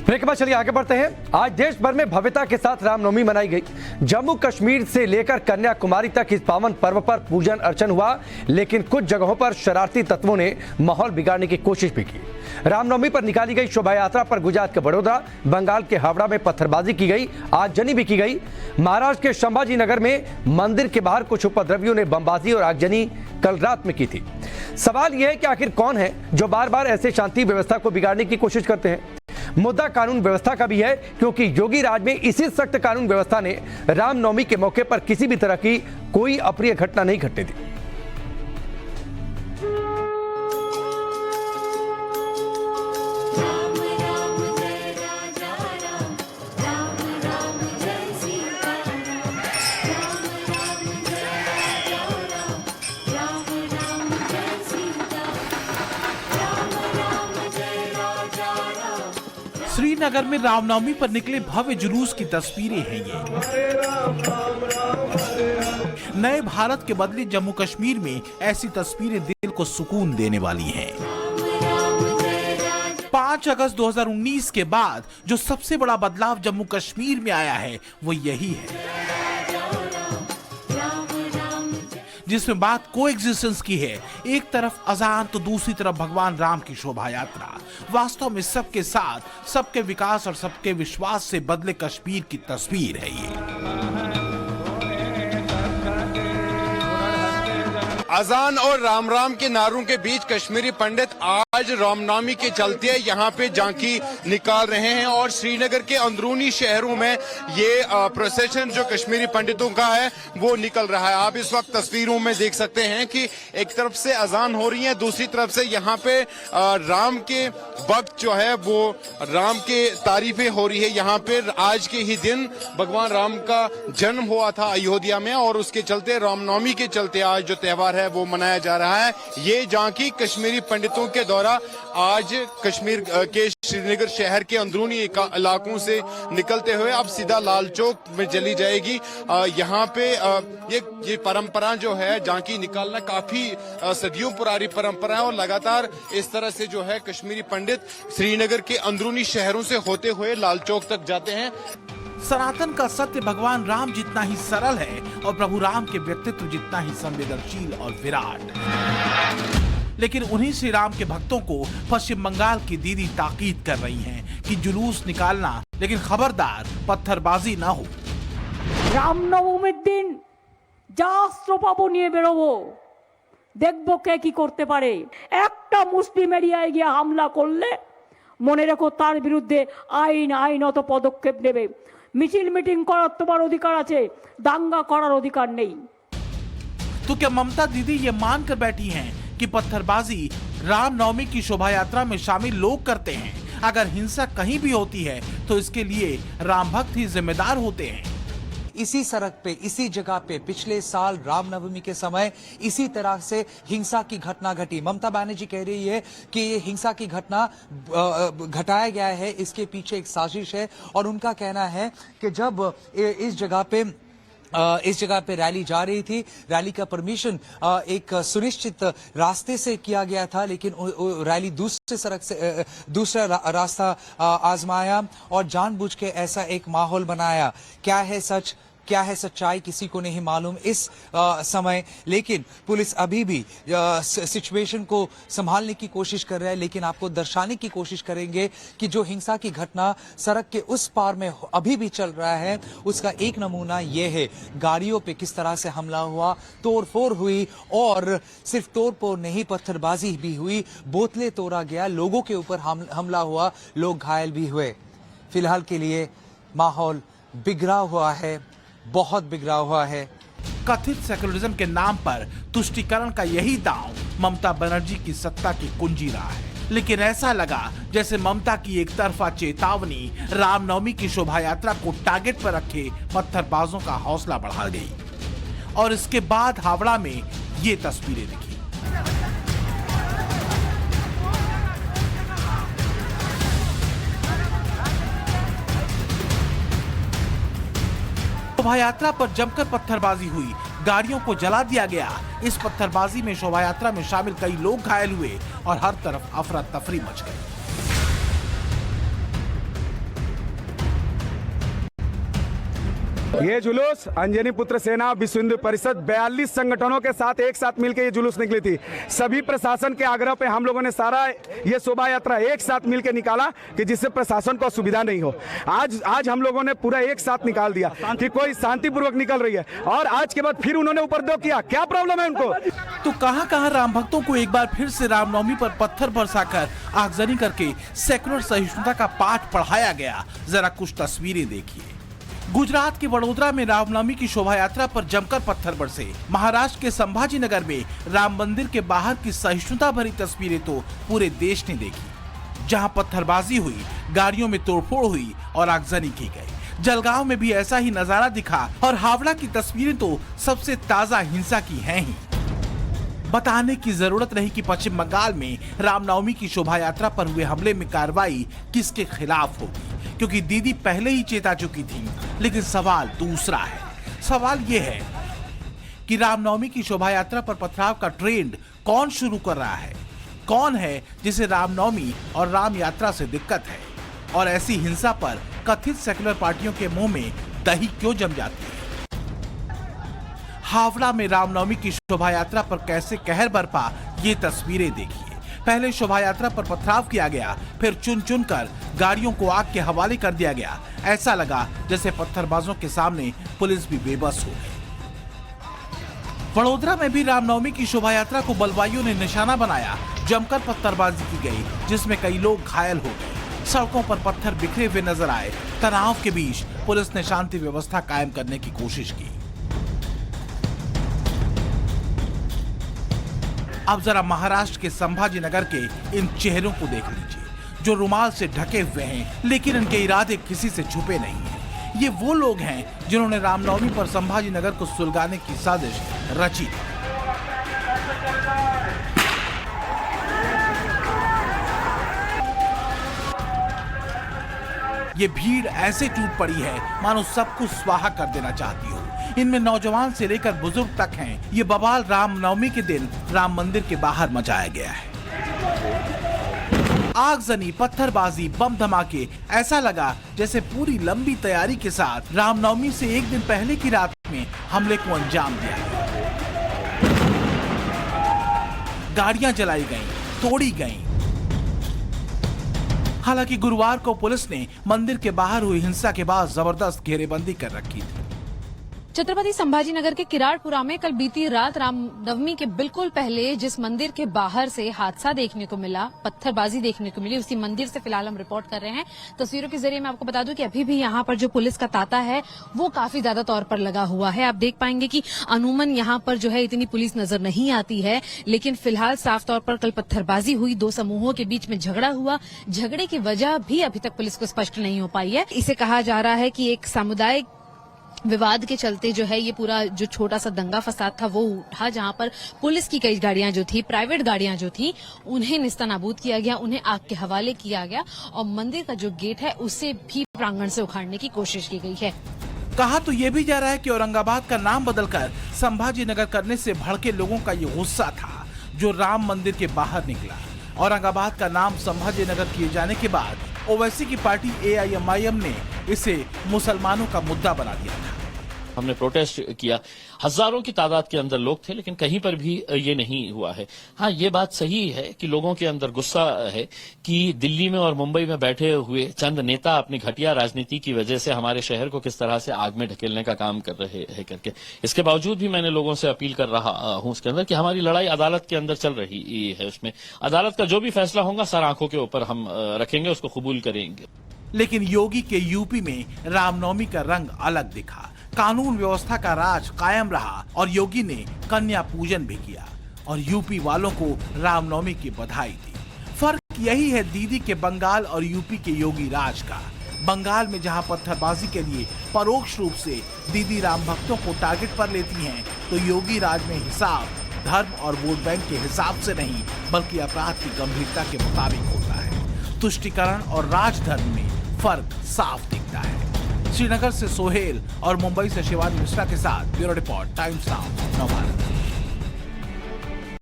Break के बाद चलिए आगे बढ़ते हैं। आज देश भर में भव्यता के साथ रामनवमी मनाई गई। जम्मू कश्मीर से लेकर कन्याकुमारी तक इस पावन पर्व पर पूजन अर्चन हुआ, लेकिन कुछ जगहों पर शरारती तत्वों ने माहौल बिगाड़ने की कोशिश भी की। रामनवमी पर निकाली गई शोभा यात्रा पर गुजरात के बड़ौदा, बंगाल के हावड़ा में पत्थरबाजी की गई, आगजनी भी की गई। महाराष्ट्र के संभाजी नगर में मंदिर के बाहर कुछ उपद्रवियों ने बमबाजी और आगजनी कल रात में की थी। सवाल यह है कि आखिर कौन है जो बार बार ऐसे शांति व्यवस्था को बिगाड़ने की कोशिश करते हैं। मुद्दा कानून व्यवस्था का भी है, क्योंकि योगी राज में इसी सख्त कानून व्यवस्था ने रामनवमी के मौके पर किसी भी तरह की कोई अप्रिय घटना नहीं घटने दी। श्रीनगर में रामनवमी पर निकले भव्य जुलूस की तस्वीरें हैं ये। नए भारत के बदले जम्मू कश्मीर में ऐसी तस्वीरें दिल को सुकून देने वाली हैं। 5 अगस्त 2019 के बाद जो सबसे बड़ा बदलाव जम्मू कश्मीर में आया है वो यही है, जिसमें बात कोएग्जिस्टेंस की है। एक तरफ अजान तो दूसरी तरफ भगवान राम की शोभा यात्रा। वास्तव में सबके साथ, सबके विकास और सबके विश्वास से बदले कश्मीर की तस्वीर है ये। अजान और राम राम के नारों के बीच कश्मीरी पंडित आज रामनवमी के चलते यहाँ पे झांकी निकाल रहे हैं और श्रीनगर के अंदरूनी शहरों में ये प्रोसेशन जो कश्मीरी पंडितों का है वो निकल रहा है। आप इस वक्त तस्वीरों में देख सकते हैं कि एक तरफ से अजान हो रही है, दूसरी तरफ से यहाँ पे राम के वक्त जो है वो राम के तारीफें हो रही है। यहाँ पे आज के ही दिन भगवान राम का जन्म हुआ था अयोध्या में और उसके चलते रामनवमी के चलते आज जो त्योहार है वो मनाया जा रहा है। ये झांकी कश्मीरी पंडितों के द्वारा आज कश्मीर के श्रीनगर शहर के अंदरूनी इलाकों से निकलते हुए अब सीधा लाल चौक में चली जाएगी। यहाँ पे ये परंपरा जो है झांकी निकालना काफी सदियों पुरानी परंपरा है और लगातार इस तरह से जो है कश्मीरी पंडित श्रीनगर के अंदरूनी शहरों से होते हुए लाल चौक तक जाते हैं। सनातन का सत्य भगवान राम जितना ही सरल है और प्रभु राम के व्यक्तित्व जितना ही संवेदनशील और विराट। लेकिन उन्हीं श्री राम के भक्तों को पश्चिम बंगाल की दीदी ताकीद कर रही हैं कि जुलूस निकालना, लेकिन खबरदार पत्थरबाजी ना हो। रामनवमीर दिन যা অস্ত্র পাবো নিয়ে বেরোবো, দেখবো কে কি করতে পারে। একটা মুসলিম এরিয়ায় গিয়ে হামলা করলে মনে রেখো তার বিরুদ্ধে আইনত পদক্ষেপ নেবে। মিছিল মিটিং করার তোমার অধিকার আছে, দাঙ্গা করার অধিকার নেই। तो क्या ममता दीदी ये मानकर बैठी हैं कि पत्थरबाजी रामनवमी की शोभा यात्रा में शामिल लोग करते हैं? अगर हिंसा कहीं भी होती है तो इसके लिए राम भक्त ही जिम्मेदार होते हैं। इसी सड़क पे, इसी जगह पे पिछले साल रामनवमी के समय इसी तरह से हिंसा की घटना घटी। ममता बनर्जी कह रही है कि ये हिंसा की घटना घटाया गया है, इसके पीछे एक साजिश है। और उनका कहना है कि जब इस जगह पे रैली जा रही थी, रैली का परमिशन एक सुनिश्चित रास्ते से किया गया था, लेकिन रैली दूसरा रास्ता आजमाया और जानबूझ के ऐसा एक माहौल बनाया। क्या है सच, क्या है सच्चाई, किसी को नहीं मालूम इस समय। लेकिन पुलिस अभी भी सिचुएशन को संभालने की कोशिश कर रहा है, लेकिन आपको दर्शाने की कोशिश करेंगे कि जो हिंसा की घटना सड़क के उस पार में अभी भी चल रहा है, उसका एक नमूना ये है। गाड़ियों पे किस तरह से हमला हुआ, तोड़फोड़ हुई और सिर्फ तोड़फोड़ नहीं, पत्थरबाजी भी हुई, बोतलें तोड़ा गया, लोगों के ऊपर हमला हुआ, लोग घायल भी हुए। फिलहाल के लिए माहौल बिगड़ा हुआ है, बहुत बिगड़ा हुआ है। कथित सेकुलरिज्म के नाम पर तुष्टीकरण का यही दांव ममता बनर्जी की सत्ता की कुंजी रहा है। लेकिन ऐसा लगा जैसे ममता की एक तरफा चेतावनी रामनवमी की शोभा यात्रा को टारगेट पर रखे पत्थरबाजों का हौसला बढ़ा गई। और इसके बाद हावड़ा में ये तस्वीरें दिखी। शोभा यात्रा पर जमकर पत्थरबाजी हुई, गाड़ियों को जला दिया गया। इस पत्थरबाजी में शोभा यात्रा में शामिल कई लोग घायल हुए और हर तरफ अफरा तफरी मच गई। ये जुलूस अंजनी पुत्र सेना विश्व हिंदू परिषद 42 संगठनों के साथ एक साथ मिलकर ये जुलूस निकली थी। सभी प्रशासन के आग्रह पे हम लोगों ने सारा ये शोभा यात्रा एक साथ मिलकर निकाला कि जिससे प्रशासन को असुविधा नहीं हो। आज हम लोगों ने पूरा एक साथ निकाल दिया कि कोई शांतिपूर्वक निकल रही है और आज के बाद फिर उन्होंने उपद्रव किया। क्या प्रॉब्लम है उनको? तो कहां राम भक्तों को एक बार फिर से रामनवमी पर पत्थर बरसाकर आगजनी करके सेकुलर सहिष्णुता का पाठ पढ़ाया गया। जरा कुछ तस्वीरें देखिए। गुजरात के वडोदरा में रामनवमी की शोभा यात्रा पर जमकर पत्थर बरसे। महाराष्ट्र के संभाजी नगर में राम मंदिर के बाहर की सहिष्णुता भरी तस्वीरें तो पूरे देश ने देखी, जहां पत्थरबाजी हुई, गाड़ियों में तोड़फोड़ हुई और आगजनी की गई। जलगांव में भी ऐसा ही नजारा दिखा और हावड़ा की तस्वीरें तो सबसे ताजा हिंसा की हैं ही। बताने की जरूरत नहीं कि पश्चिम बंगाल में रामनवमी की शोभा यात्रा पर हुए हमले में कार्रवाई किसके खिलाफ होगी, क्योंकि दीदी पहले ही चेता चुकी थी। लेकिन सवाल दूसरा है। सवाल ये है कि रामनवमी की शोभा यात्रा पर पथराव का ट्रेंड कौन शुरू कर रहा है? कौन है जिसे रामनवमी और राम यात्रा से दिक्कत है? और ऐसी हिंसा पर कथित सेकुलर पार्टियों के मुंह में दही क्यों जम जाती है? हावड़ा में रामनवमी की शोभा यात्रा पर कैसे कहर बरपा, ये तस्वीरें देखिए। पहले शोभा यात्रा पर पथराव किया गया, फिर चुन चुन कर गाड़ियों को आग के हवाले कर दिया गया। ऐसा लगा जैसे पत्थरबाजों के सामने पुलिस भी बेबस हो गई। वडोदरा में भी रामनवमी की शोभा यात्रा को बलवाइयों ने निशाना बनाया। जमकर पत्थरबाजी की गई, जिसमें कई लोग घायल हो गए। सड़कों पर पत्थर बिखरे हुए नजर आए। तनाव के बीच पुलिस ने शांति व्यवस्था कायम करने की कोशिश की। अब जरा महाराष्ट्र के संभाजी नगर के इन चेहरों को देख लीजिए, जो रुमाल से ढके हुए हैं, लेकिन इनके इरादे किसी से छुपे नहीं हैं। ये वो लोग हैं जिन्होंने रामनवमी पर संभाजी नगर को सुलगाने की साजिश रची थी। ये भीड़ ऐसे टूट पड़ी है मानो सब कुछ स्वाहा कर देना चाहती हो। इनमें नौजवान से लेकर बुजुर्ग तक हैं। ये बवाल रामनवमी के दिन राम मंदिर के बाहर मचाया गया है। आगजनी, पत्थरबाजी, बम धमाके, ऐसा लगा जैसे पूरी लंबी तैयारी के साथ रामनवमी से एक दिन पहले की रात में हमले को अंजाम दिया गया। गाड़ियां जलाई गईं, तोड़ी गईं। हालांकि गुरुवार को पुलिस ने मंदिर के बाहर हुई हिंसा के बाद जबरदस्त घेरेबंदी कर रखी थी। छत्रपति संभाजी नगर के किराड़पुरा में कल बीती रात रामनवमी के बिल्कुल पहले जिस मंदिर के बाहर से हादसा देखने को मिला, पत्थरबाजी देखने को मिली, उसी मंदिर से फिलहाल हम रिपोर्ट कर रहे हैं। तस्वीरों के जरिए मैं आपको बता दूं कि अभी भी यहाँ पर जो पुलिस का तांता है वो काफी ज्यादा तौर पर लगा हुआ है। आप देख पाएंगे कि अमूमन यहाँ पर जो है इतनी पुलिस नजर नहीं आती है, लेकिन फिलहाल साफ तौर पर कल पत्थरबाजी हुई, दो समूहों के बीच में झगड़ा हुआ। झगड़े की वजह भी अभी तक पुलिस को स्पष्ट नहीं हो पाई है। इसे कहा जा रहा है कि एक सामुदायिक विवाद के चलते जो है ये पूरा जो छोटा सा दंगा फसाद था वो उठा, जहां पर पुलिस की कई गाड़ियां जो थी, प्राइवेट गाड़ियां जो थी, उन्हें निस्तानाबूद किया गया, उन्हें आग के हवाले किया गया और मंदिर का जो गेट है उसे भी प्रांगण से उखाड़ने की कोशिश की गई है। कहा तो ये भी जा रहा है कि औरंगाबाद का नाम बदलकर संभाजी नगर करने से भड़के लोगों का ये गुस्सा था जो राम मंदिर के बाहर निकला। औरंगाबाद का नाम संभाजी नगर किए जाने के बाद ओवैसी की पार्टी AIMIM ने इसे मुसलमानों का मुद्दा बना दिया था। हमने प्रोटेस्ट किया, हजारों की तादाद के अंदर लोग थे, लेकिन कहीं पर भी ये नहीं हुआ है। हाँ, ये बात सही है कि लोगों के अंदर गुस्सा है कि दिल्ली में और मुंबई में बैठे हुए चंद नेता अपनी घटिया राजनीति की वजह से हमारे शहर को किस तरह से आग में ढकेलने का काम कर रहे हैं करके। इसके बावजूद भी मैंने लोगों से अपील कर रहा हूं इसके अंदर कि हमारी लड़ाई अदालत के अंदर चल रही है। उसमें अदालत का जो भी फैसला होगा सर आंखों के ऊपर हम रखेंगे, उसको कबूल करेंगे। लेकिन योगी के यूपी में रामनवमी का रंग अलग दिखा। कानून व्यवस्था का राज कायम रहा और योगी ने कन्या पूजन भी किया और यूपी वालों को रामनवमी की बधाई दी। फर्क यही है दीदी के बंगाल और यूपी के योगी राज का। बंगाल में जहां पत्थरबाजी के लिए परोक्ष रूप से दीदी राम भक्तों को टारगेट पर लेती हैं, तो योगी राज में हिसाब धर्म और वोट बैंक के हिसाब से नहीं बल्कि अपराध की गंभीरता के मुताबिक होता है। तुष्टीकरण और राजधर्म में फर्क साफ दिखता है। श्रीनगर से सोहेल और मुंबई से शिवानी मिश्रा के साथ bureau report, times now, Navbharat.